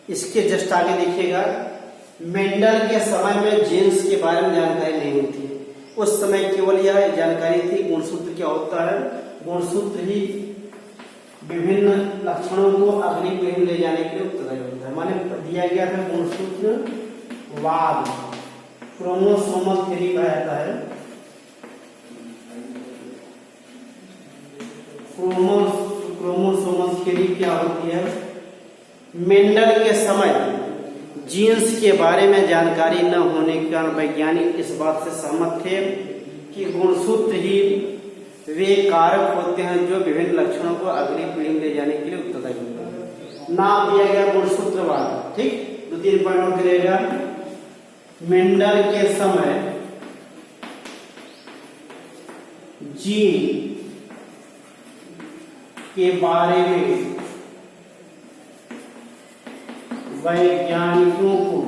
इसके जस्ट आगे देखिएगा, मेंडल के समय में जीन्स के बारे में जानकारी नहीं होती। उस समय केवल यह जानकारी थी गुणसूत्र क्या होता है, गुणसूत्र ही विभिन्न लक्षणों को अगली पीढ़ी में ले जाने के लिए उत्तरदायी होता है। माने दिया गया था गुणसूत्र वाद, क्रोमोसोमल थ्योरी कहा जाता है। क्रोमोसोमल थ्योरी क्या होती है? मेंडल के समय जीन्स के बारे में जानकारी न होने के कारण वैज्ञानिक इस बात से सहमत थे कि गुणसूत्र ही वे कारक होते हैं जो विभिन्न लक्षणों को अगली पीढ़ी में ले जाने के लिए उत्तरदायी होते हैं। नाम दिया गया गुणसूत्रवाद। ठीक, 2-3 पॉइंट होते रहेगा। मेंडल के समय जीन के बारे में वैज्ञानिकों को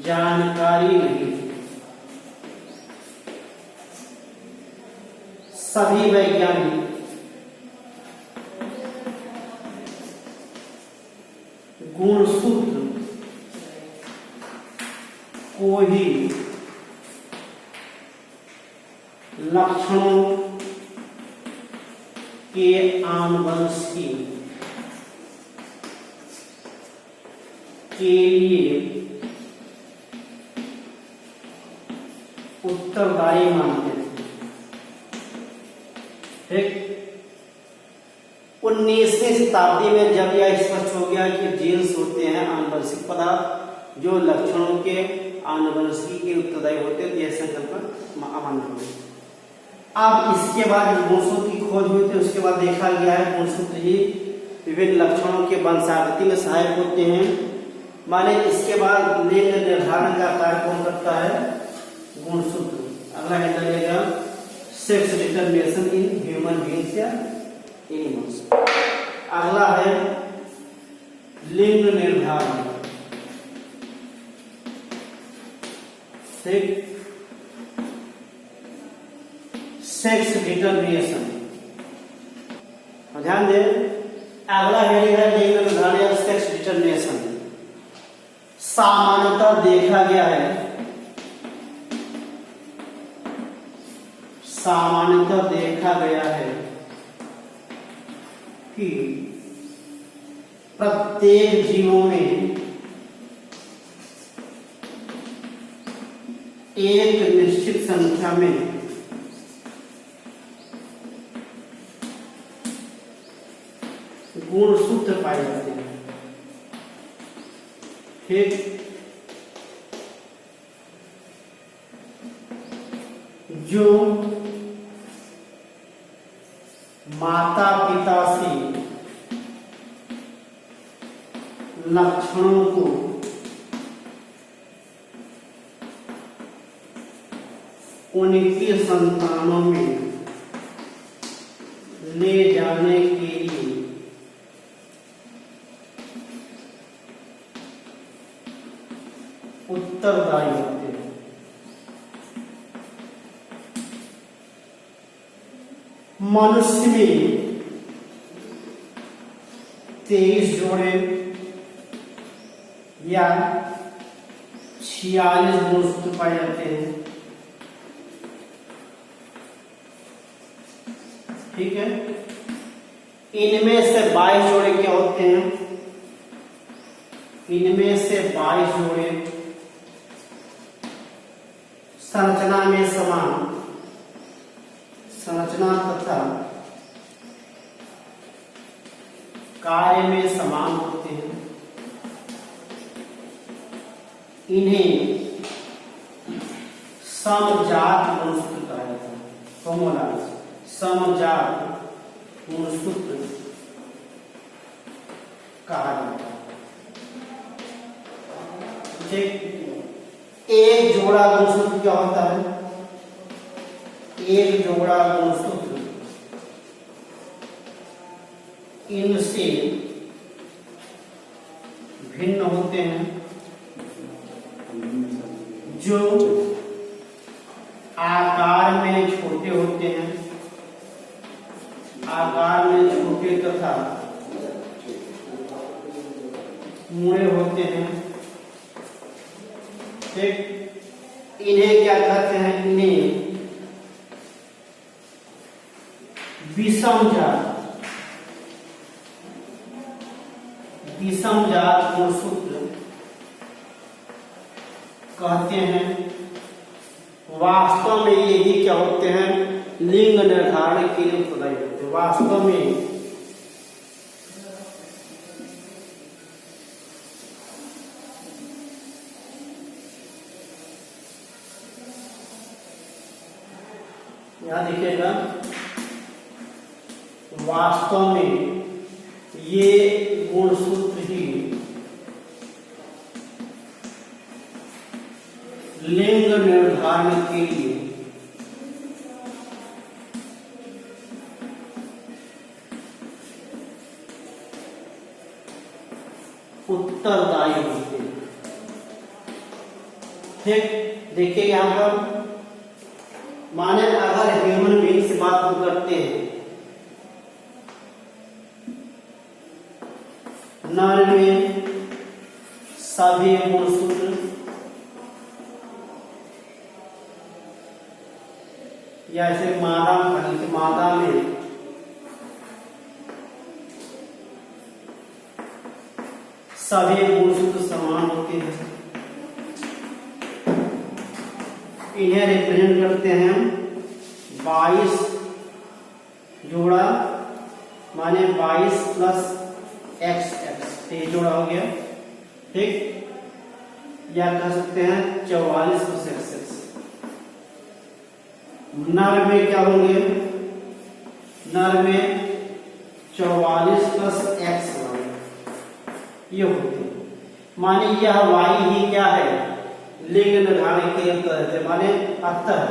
जानकारी नहीं। सभी वैज्ञानिक गुणसूत्र को ही लक्षणों के आनुवंशिकी के लिए उत्तरदायी मानते थे। ठीक, 19वीं शताब्दी में जब यह स्पष्ट हो गया कि जीन्स होते हैं आनुवंशिक पदार्थ जो लक्षणों के आनुवंशिकी के उत्तरदायी होते हैं, यह संकल्पना अमान्य हो गई। अब इसके बाद गुणसूत्र की खोज हुई थी, उसके बाद देखा गया है गुणसूत्र ही विभिन्न लक्षणों के वंशावृत्ति में सहायक होते हैं। माने इसके बाद लिंग निर्धारण का कार्य कौन करता है? गुणसूत्र। अगला है लगेगा sex determination in human beings या एनिमल्स। अगला है लिंग निर्धारण। सेक्स डिटरमिनेशन, ध्यान दें। अगला हेडिंग है लिंग निर्धारण या सेक्स डिटरमिनेशन। सामान्यतः देखा गया है, सामान्यतः देखा गया है कि प्रत्येक जीवों में एक निश्चित संख्या में गुणसूत्र पाए जाते हैं। ठीक, जो माता पिता से लक्षणों को उनकी संतानों में ले जाने के लिए उत्तरदायी होते हैं। मनुष्य में 23 जोड़े या 46 गुणसूत्र पाए जाते हैं। ठीक है, इनमें से 22 जोड़े क्या होते हैं? इनमें से 22 जोड़े संरचना में समान, संरचना तथा कार्य में समान होते हैं। इन्हें समजात गुणसूत्र कहा जाता है। होमोलॉगस, समजात गुणसूत्र कहा जाता है। ठीक, एक जोड़ा गुणसूत्र क्या होता है? एक जोड़ा गुणसूत्र इनसे भिन्न होते हैं जो आकार में छोटे होते हैं, आकार में छोटे तथा मुड़े होते हैं। ठीक, इन्हें क्या कहते हैं? इन्हें विषम जात गुणसूत्र कहते हैं। वास्तव में ये भी क्या होते हैं? लिंग निर्धारण के लिए उत्तरदायी होते हैं। वास्तव में यहां देखिएगा, वास्तव में ये गुणसूत्र ही लिंग निर्धारण के लिए उत्तरदायी होते हैं। ठीक, देखिए यहां पर माने अगर ह्यूमन बीइंग से बात हम करते हैं, नर में सभी गुणसूत्र या ऐसे मादा में सभी गुणसूत्र समान होते हैं। इन्हें रिप्रेजेंट करते हैं 22 जोड़ा, माने 22 प्लस XX, ये जोड़ा हो गया। ठीक, या कह सकते हैं 44 प्लस XX। नर में क्या होंगे? नर में 44 प्लस XY ये होते हैं। माने यह Y ही क्या है? लिंग निर्धारण के लिए। माने अतः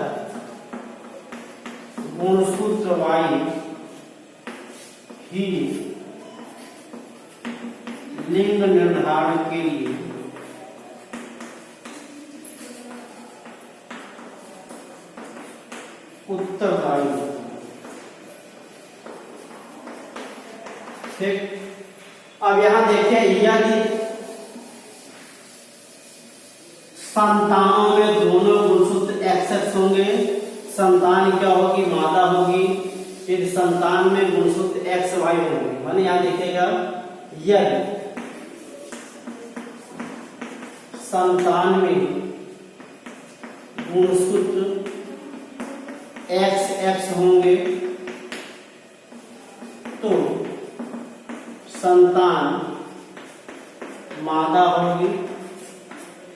गुणसूत्र Y ही लिंग निर्धारण के लिए उत्तरदायी। ठीक, अब यहां देखिए, यदि संतानों में दोनों गुणसूत्र XX होंगे, संतान क्या होगी? मादा होगी। फिर संतान में गुणसूत्र XY होंगे। माने यहां देखिएगा, यदि संतान में गुणसूत्र XX होंगे तो संतान मादा होगी।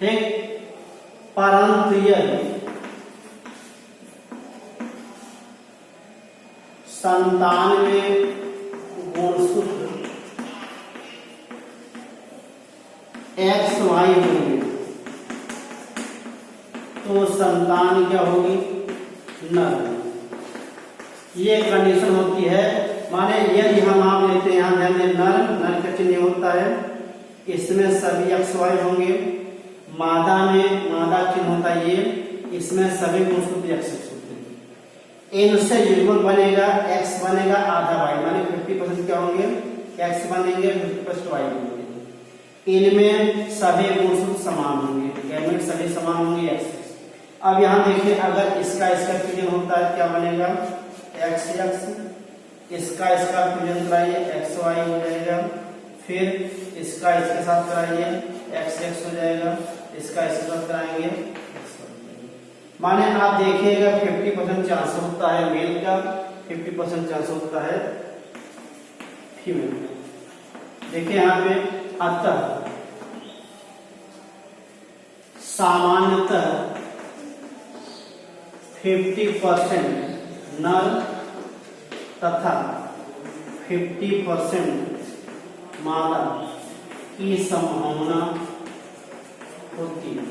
ठीक, परंतु यदि संतान में गुणसूत्र XY होंगे तो संतान क्या होगी? नर। ये कंडीशन होती है। माने यदि हम नाम लेते हैं, यहां ध्यान दें, नर का चिन्ह होता है, इसमें सभी XY होंगे। मादा में मादा चिन्ह होता है ये, इसमें सभी गुणसूत्र XX होते हैं। इनसे युग्मन बनेगा, X बनेगा आधा Y, माने 50% क्या होंगे? X बनेंगे, 50% Y बनेंगे। इनमें सभी गुणसूत्र समान होंगे, गैमेट सभी समान होंगे XX। अब यहां देखिए, अगर इसका फ्यूजन होता है क्या बनेगा? XX। इसका फ्यूजन कराइए, XY हो जाएगा। फिर इसका इसके साथ कराइए, XX हो जाएगा। इसका इसके साथ कराएंगे, माने आप देखिएगा 50% चांस होता है मेल का, 50% चांस होता है फीमेल का। देखिए यहां पे, अतः सामान्यतः 50% नर तथा 50% मादा की संभावना होती है।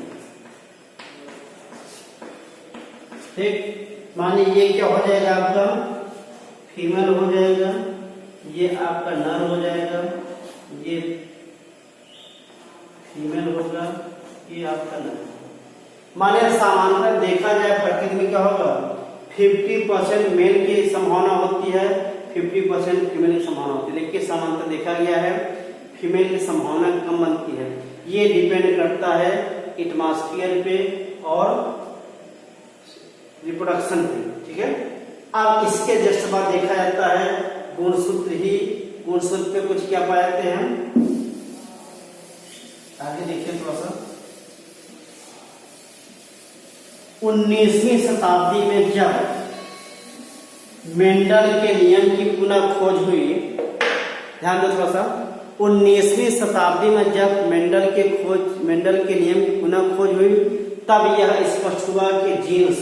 ठीक, माने ये क्या हो जाएगा? आपका फीमेल हो जाएगा, ये आपका नर हो जाएगा, ये फीमेल होगा, ये आपका नर। माने सामान्यतः देखा जाए प्रकृति में क्या होगा? 50% मेल की संभावना होती है, 50% फीमेल की संभावना होती है। लेकिन सामान्यतः देखा गया है फीमेल की संभावना कम बनती है। ये डिपेंड करता है एटमॉस्फेयर पे और रिप्रोडक्शन पे, ठीक है। अब इसके जस्ट बाद देखा जाता है गुणसूत्र ही, गुणसूत्र पे कुछ क्या पाए जाते हैं हम, आगे देखिए थोड़ा सा। 19वीं शताब्दी में जब मेंडल के नियम की पुनः खोज हुई, ध्यान दो थोड़ा सा, 19वीं शताब्दी में जब मेंडल के नियम की पुनः खोज हुई, तब यह स्पष्ट हुआ कि जीन्स,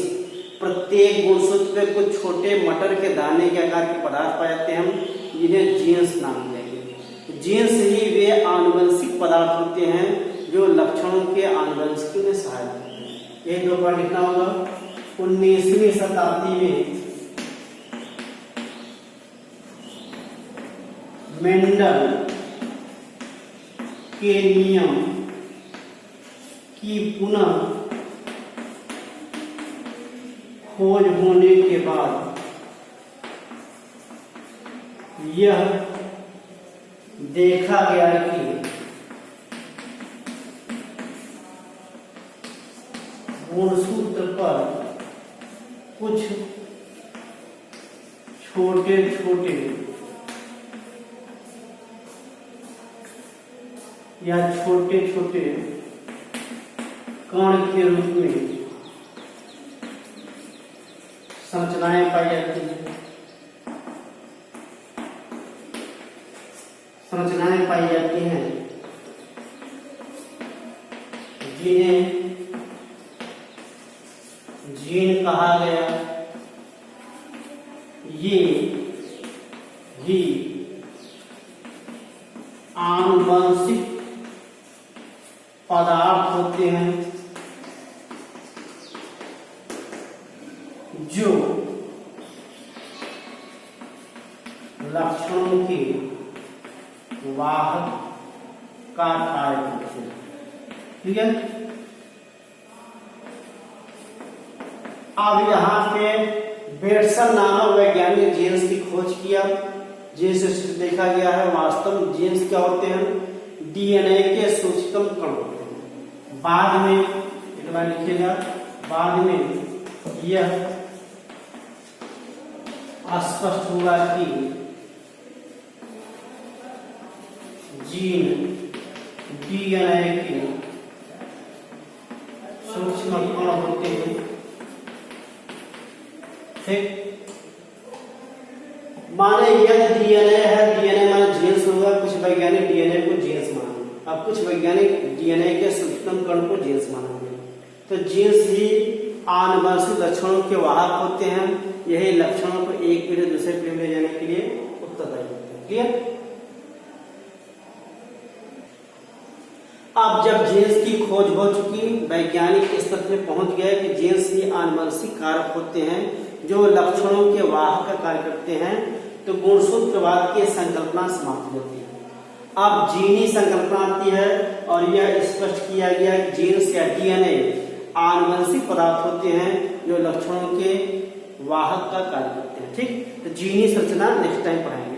प्रत्येक गुणसूत्र पे कुछ छोटे मटर के दाने के आकार के पदार्थ पाए जाते हैं, हम जिन्हें जीन्स नाम दिया गया। जीन्स ही वे आनुवंशिक पदार्थ होते हैं जो लक्षणों के आनुवंशिकी में सहायक होते हैं। ये दो बार लिखना होगा। 19वीं शताब्दी में मेंडल के नियम की पुनः खोज होने के बाद यह देखा गया कि गुणसूत्र पर कुछ छोटे छोटे या छोटे छोटे कण के रूप में संरचनाएं पाई जाती हैं, संरचनाएं पाई जाती हैं जिन्हें जीन कहा गया। ये ही आनुवंशिक पदार्थ होते हैं जो लक्षणों के वाहक का कार्य करते हैं, ठीक है। अब यहाँ पे बेटसन नामक वैज्ञानिक जीन्स की खोज किया, जिनसे देखा गया है वास्तव में जीन्स क्या होते हैं, डीएनए के सूक्ष्मतम कण होते हैं। बाद में एक बार लिखिएगा, बाद में यह स्पष्ट हुआ कि जीन डीएनए के सूक्ष्म कण होते हैं, ठीक। माने यह डीएनए है, डीएनए माने जीन्स होगा, कुछ वैज्ञानिक डीएनए को जीन्स माने, अब कुछ वैज्ञानिक डीएनए के सूक्ष्म कण को जीन्स मानेंगे। तो जीन्स ही आनुवंशिक लक्षणों के वाहक होते हैं, यही लक्षणों को एक पीढ़ी दूसरे पीढ़ी में ले जाने के लिए उत्तरदायी होते हैं, क्लियर। अब जब जीन्स की खोज हो चुकी, वैज्ञानिक इस तथ्य में पहुंच गए कि जीन्स ही आनुवंशिक कारक होते हैं जो लक्षणों के वाहक का कार्य करते हैं, तो गुणसूत्रवाद की संकल्पना समाप्त होती है। अब जीनी संकल्पना आती है और यह स्पष्ट किया गया कि जीन्स या डीएनए आनुवंशिक पदार्थ होते हैं जो लक्षणों के वाहक का कार्य करते हैं, ठीक। तो जीनी संरचना नेक्स्ट टाइम पढ़ाएंगे।